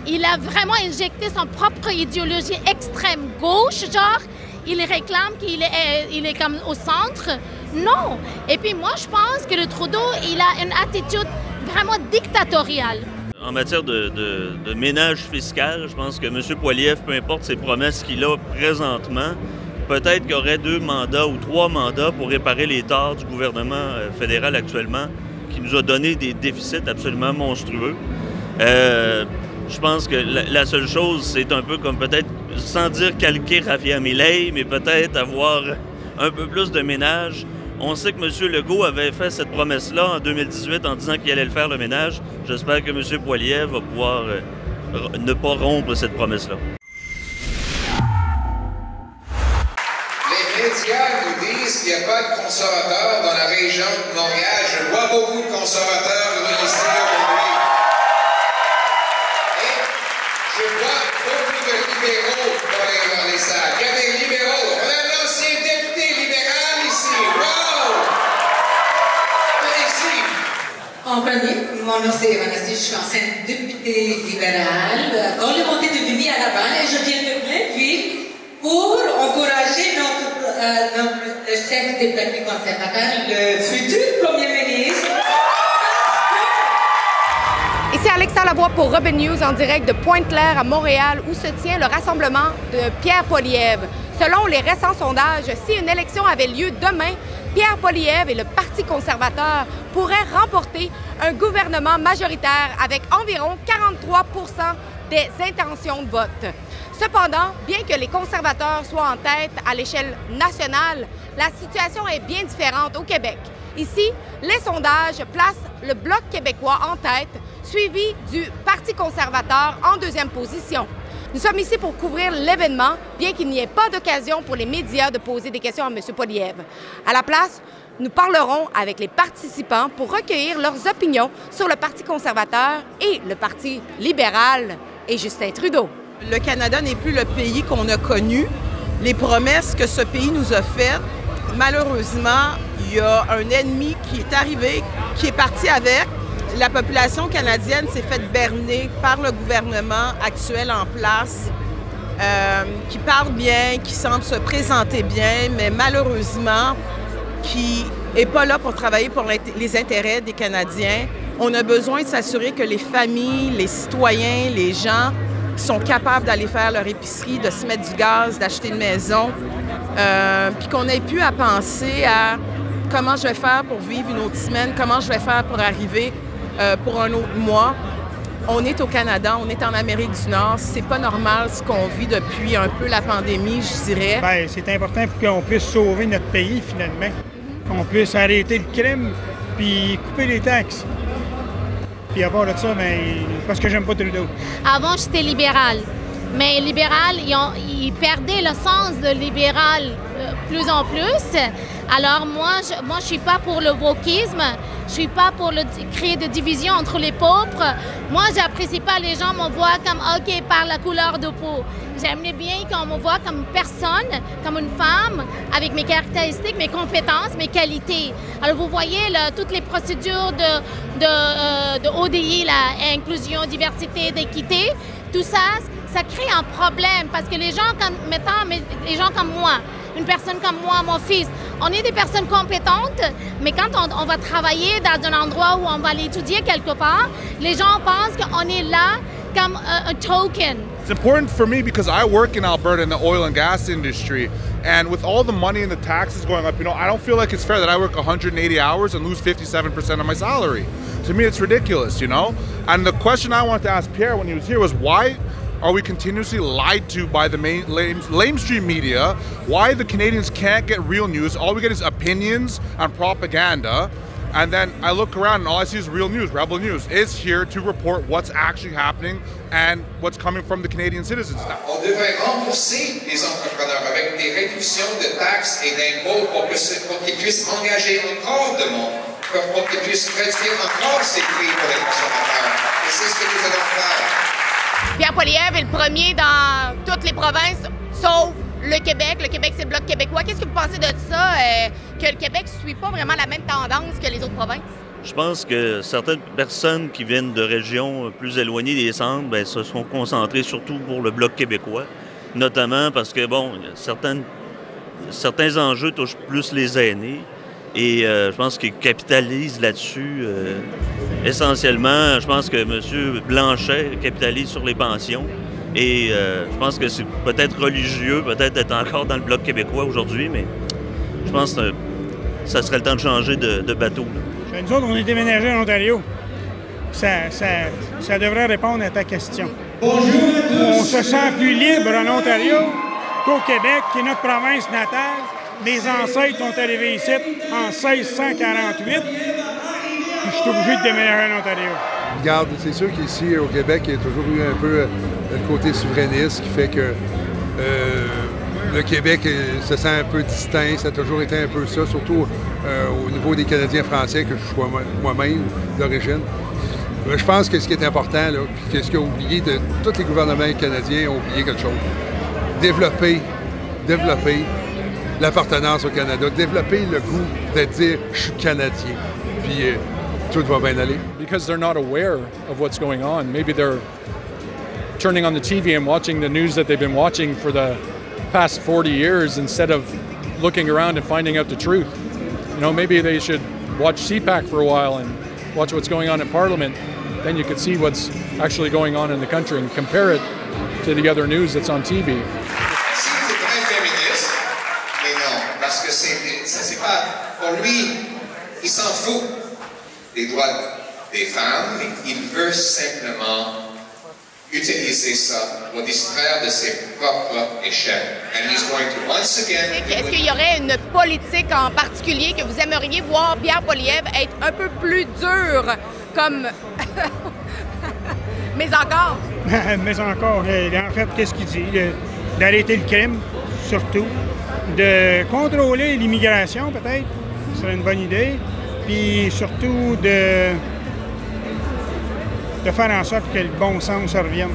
il a vraiment injecté son propre idéologie extrême gauche, genre, il réclame qu'il est comme au centre. Non. Et puis moi, je pense que le Trudeau, il a une attitude vraiment dictatoriale. En matière de ménage fiscal, je pense que M. Poilievre, peu importe ses promesses qu'il a présentement, peut-être qu'il y aurait 2 mandats ou 3 mandats pour réparer les torts du gouvernement fédéral actuellement, qui nous a donné des déficits absolument monstrueux. Je pense que la seule chose, c'est un peu comme peut-être, sans dire calquer Javier Milei, mais peut-être avoir un peu plus de ménage. On sait que M. Legault avait fait cette promesse-là en 2018 en disant qu'il allait le faire, le ménage. J'espère que M. Poilievre va pouvoir ne pas rompre cette promesse-là. Les médias nous disent qu'il n'y a pas de conservateurs dans la région de Montréal. Je vois beaucoup de conservateurs venir ici aujourd'hui. Et je vois beaucoup de libéraux dans les salles. Il y a des libéraux. On a un ancien député libéral ici. Wow! Ici. En premier, mon nom c'est Vanessa, je suis ancienne députée libérale. Quand le montée de Vimy à Laval, et je viens de Blainville pour encourager notre chef des partis conservateurs, le futur Premier ministre. Ici Alexa Lavoie pour Robin News en direct de Pointe-Claire à Montréal où se tient le rassemblement de Pierre Poilievre. Selon les récents sondages, si une élection avait lieu demain, Pierre Poilievre et le Parti conservateur pourraient remporter un gouvernement majoritaire avec environ 43 % des intentions de vote. Cependant, bien que les conservateurs soient en tête à l'échelle nationale, la situation est bien différente au Québec. Ici, les sondages placent le Bloc québécois en tête, suivi du Parti conservateur en deuxième position. Nous sommes ici pour couvrir l'événement, bien qu'il n'y ait pas d'occasion pour les médias de poser des questions à M. Poilievre. À la place, nous parlerons avec les participants pour recueillir leurs opinions sur le Parti conservateur et le Parti libéral et Justin Trudeau. Le Canada n'est plus le pays qu'on a connu. Les promesses que ce pays nous a faites, malheureusement, il y a un ennemi qui est arrivé, qui est parti avec. La population canadienne s'est faite berner par le gouvernement actuel en place, qui parle bien, qui semble se présenter bien, mais malheureusement, qui n'est pas là pour travailler pour les intérêts des Canadiens. On a besoin de s'assurer que les familles, les citoyens, les gens sont capables d'aller faire leur épicerie, de se mettre du gaz, d'acheter une maison, puis qu'on ait pu à penser à comment je vais faire pour vivre une autre semaine, comment je vais faire pour arriver pour un autre mois. On est au Canada, on est en Amérique du Nord. C'est pas normal ce qu'on vit depuis un peu la pandémie, je dirais. Bien, c'est important pour qu'on puisse sauver notre pays, finalement. Qu'on puisse arrêter le crime puis couper les taxes. Puis à part de ça, bien, parce que j'aime pas Trudeau. Avant, j'étais libérale. Mais libéral, ils perdaient le sens de libéral plus en plus. Alors moi, je suis pas pour le wokisme. Je suis pas pour créer de division entre les pauvres. Moi, j'apprécie pas les gens me voient comme OK par la couleur de peau. J'aimerais bien qu'on me voit comme une personne, comme une femme, avec mes caractéristiques, mes compétences, mes qualités. Alors vous voyez là, toutes les procédures de ODI, la inclusion, diversité, d'équité, tout ça, ça crée un problème parce que les gens les gens comme moi, une personne comme moi, mon fils, on est des personnes compétentes, mais quand on va travailler dans un endroit où on va aller étudier quelque part, les gens pensent qu'on est là comme un token. It's important for me because I work in Alberta in the oil and gas industry, and with all the money and the taxes going up, I don't feel like it's fair that I work 180 hours and lose 57% of my salary. To me, it's ridiculous, And the question I wanted to ask Pierre when he was here was why are we continuously lied to by the lamestream media? Why the Canadians can't get real news? All we get is opinions and propaganda. And then I look around and all I see is real news. Rebel News is here to report what's actually happening and what's coming from the Canadian citizens now. On devrait rembourser les entrepreneurs avec des réductions de taxes et d'impôts pour qu'ils puissent engager encore de monde, pour qu'ils puissent réduire encore ces prix pour les consommateurs. Et c'est ce que nous allons faire. Pierre Poilievre est le premier dans toutes les provinces, sauf le Québec. Le Québec, c'est le Bloc québécois. Qu'est-ce que vous pensez de ça, que le Québec ne suit pas vraiment la même tendance que les autres provinces? Je pense que certaines personnes qui viennent de régions plus éloignées des centres bien, se sont concentrées surtout pour le Bloc québécois, notamment parce que, bon, certains enjeux touchent plus les aînés et je pense qu'ils capitalisent là-dessus essentiellement. Je pense que M. Blanchet capitalise sur les pensions et je pense que c'est peut-être religieux, peut-être être encore dans le Bloc québécois aujourd'hui, mais je pense que ça serait le temps de changer de bateau. Bien, nous autres, on est déménagés en Ontario. Ça devrait répondre à ta question. Bonjour à tous. On se sent plus libre en Ontario qu'au Québec, qui est notre province natale. Mes ancêtres sont arrivés ici en 1648. Puis je suis obligé de déménager en Ontario. Regarde, c'est sûr qu'ici, au Québec, il y a toujours eu un peu le côté souverainiste qui fait que le Québec se sent un peu distinct. Ça a toujours été un peu ça, surtout au niveau des Canadiens français, que je suis moi-même d'origine. Je pense que ce qui est important, là, puis que ce qu'ils ont oublié, tous les gouvernements canadiens ont oublié quelque chose. Développer l'appartenance au Canada, développer le goût de dire « je suis Canadien », puis tout va bien aller. Because they're not aware of what's going on. Maybe they're turning on the TV and watching the news that they've been watching for the past 40 years instead of looking around and finding out the truth. You know, maybe they should watch CPAC for a while and watch what's going on in Parliament. Then you could see what's actually going on in the country and compare it to the other news that's on TV. C'est très féministe, mais non, parce que c'est pas pour lui, il s'en fout des droits des femmes, mais il veut simplement utiliser ça pour distraire de ses propres échecs. And he's going to once again. Est-ce qu'il y aurait une politique en particulier que vous aimeriez voir Pierre Poilievre être un peu plus dur comme... Mais encore? Mais encore. En fait, qu'est-ce qu'il dit? D'arrêter le crime, surtout. De contrôler l'immigration, peut-être. Ce serait une bonne idée. Puis surtout de faire en sorte que le bon sens revienne.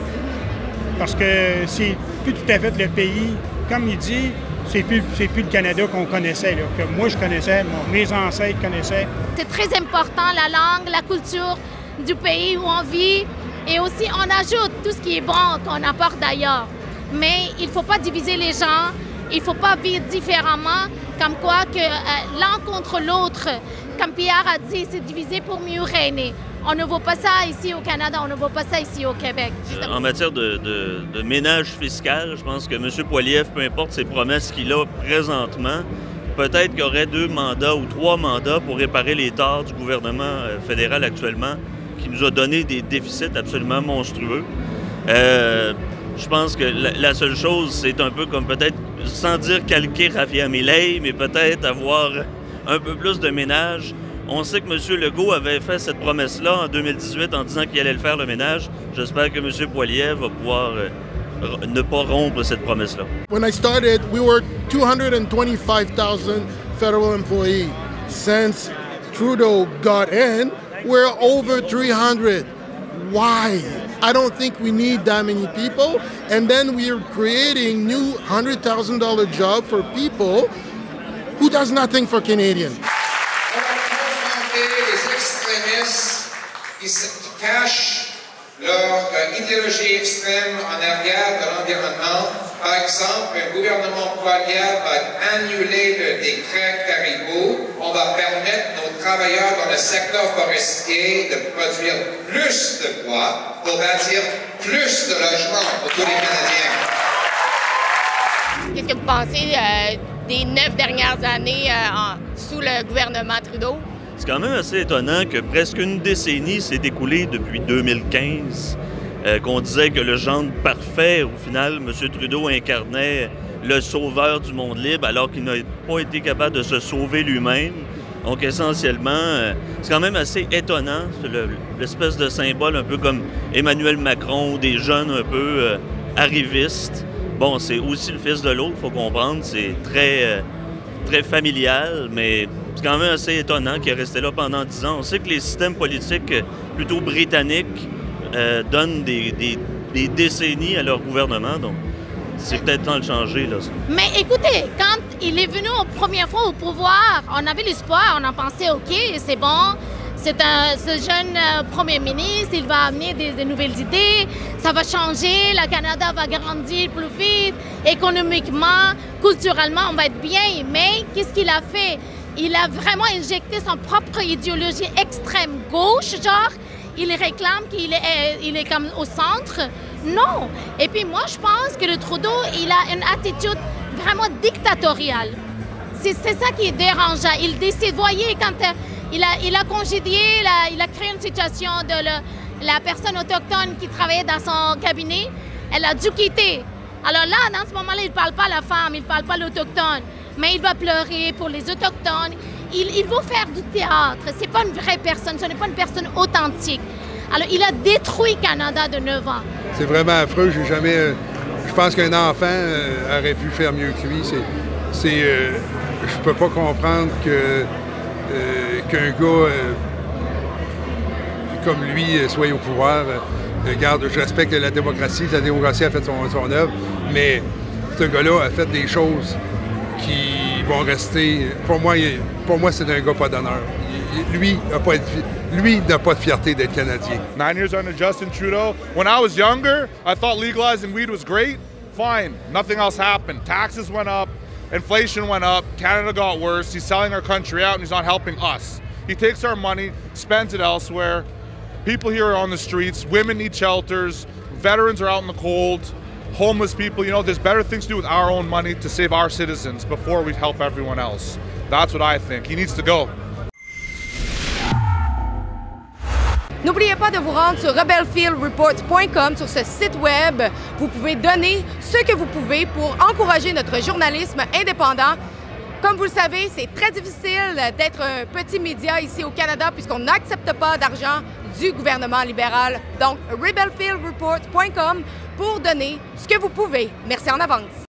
Parce que c'est plus tout à fait le pays, comme il dit, c'est plus le Canada qu'on connaissait, là, que moi je connaissais, mes ancêtres connaissaient. C'est très important, la langue, la culture du pays où on vit. Et aussi, on ajoute tout ce qui est bon qu'on apporte d'ailleurs. Mais il ne faut pas diviser les gens, il ne faut pas vivre différemment, comme quoi que l'un contre l'autre, comme Pierre a dit, c'est divisé pour mieux régner. On ne voit pas ça ici au Canada, on ne voit pas ça ici au Québec. En matière de ménage fiscal, je pense que M. Poilievre, peu importe ses promesses qu'il a présentement, peut-être qu'il y aurait 2 mandats ou 3 mandats pour réparer les torts du gouvernement fédéral actuellement, qui nous a donné des déficits absolument monstrueux. Je pense que la seule chose, c'est un peu comme peut-être, sans dire calquer Raffia Milei, mais peut-être avoir un peu plus de ménage. On sait que M. Legault avait fait cette promesse-là en 2018 en disant qu'il allait le faire, le ménage. J'espère que M. Poilievre va pouvoir ne pas rompre cette promesse-là. When I started, we were 225,000 federal employees. Since Trudeau got in, we're over 300. Why? I don't think we need that many people. And then we are creating new $100,000 jobs for people who does nothing for Canadians. Les extrémistes qui cachent leur idéologie extrême en arrière de l'environnement. Par exemple, un gouvernement Poilievre va annuler le décret Caribou. On va permettre nos travailleurs dans le secteur forestier de produire plus de bois pour bâtir plus de logements pour tous les Canadiens. Qu'est-ce que vous pensez des 9 dernières années sous le gouvernement Trudeau? C'est quand même assez étonnant que presque une décennie s'est écoulée depuis 2015, qu'on disait que le gendre parfait, au final, M. Trudeau incarnait le sauveur du monde libre, alors qu'il n'a pas été capable de se sauver lui-même. Donc, essentiellement, c'est quand même assez étonnant, l'espèce de symbole un peu comme Emmanuel Macron, des jeunes un peu arrivistes. Bon, c'est aussi le fils de l'autre, il faut comprendre, c'est très familial, mais c'est quand même assez étonnant qu'il est resté là pendant 10 ans. On sait que les systèmes politiques plutôt britanniques donnent des décennies à leur gouvernement, donc c'est peut-être temps de changer, là. Mais écoutez, quand il est venu la première fois au pouvoir, on avait l'espoir, on en pensait, OK, c'est bon, Ce jeune premier ministre, il va amener des nouvelles idées, ça va changer, le Canada va grandir plus vite, économiquement, culturellement, on va être bien. Mais qu'est-ce qu'il a fait? Il a vraiment injecté son propre idéologie extrême gauche, genre, il réclame qu'il est comme au centre. Non. Et puis moi, je pense que le Trudeau, il a une attitude vraiment dictatoriale. C'est ça qui est dérangeant. Il décide, voyez, quand il a congédié, il a créé une situation de la personne autochtone qui travaillait dans son cabinet, elle a dû quitter. Alors là, dans ce moment-là, il ne parle pas à la femme, il ne parle pas à l'autochtone, mais il va pleurer pour les autochtones. Il veut faire du théâtre. C'est pas une vraie personne, ce n'est pas une personne authentique. Alors, il a détruit le Canada de 9 ans. C'est vraiment affreux. Je pense qu'un enfant aurait pu faire mieux que lui. Je peux pas comprendre qu'un gars comme lui soit au pouvoir. Regarde, je respecte la démocratie a fait son œuvre, mais ce gars-là a fait des choses qui vont rester. Pour moi, c'est un gars pas d'honneur. Lui n'a pas de fierté d'être Canadien. 9 years under Justin Trudeau. When I was younger, I thought legalizing weed was great. Fine, nothing else happened. Taxes went up, inflation went up, Canada got worse. He's selling our country out and he's not helping us. He takes our money, spends it elsewhere. People here are on the streets. Women need shelters. Veterans are out in the cold. Homeless people, there's better things to do with our own money to save our citizens before we help everyone else. That's what I think. He needs to go. N'oubliez pas de vous rendre sur rebelfieldreports.com. Sur ce site web, vous pouvez donner ce que vous pouvez pour encourager notre journalisme indépendant. Comme vous le savez, c'est très difficile d'être un petit média ici au Canada puisqu'on n'accepte pas d'argent du gouvernement libéral. Donc, rebelfieldreports.com pour donner ce que vous pouvez. Merci en avance.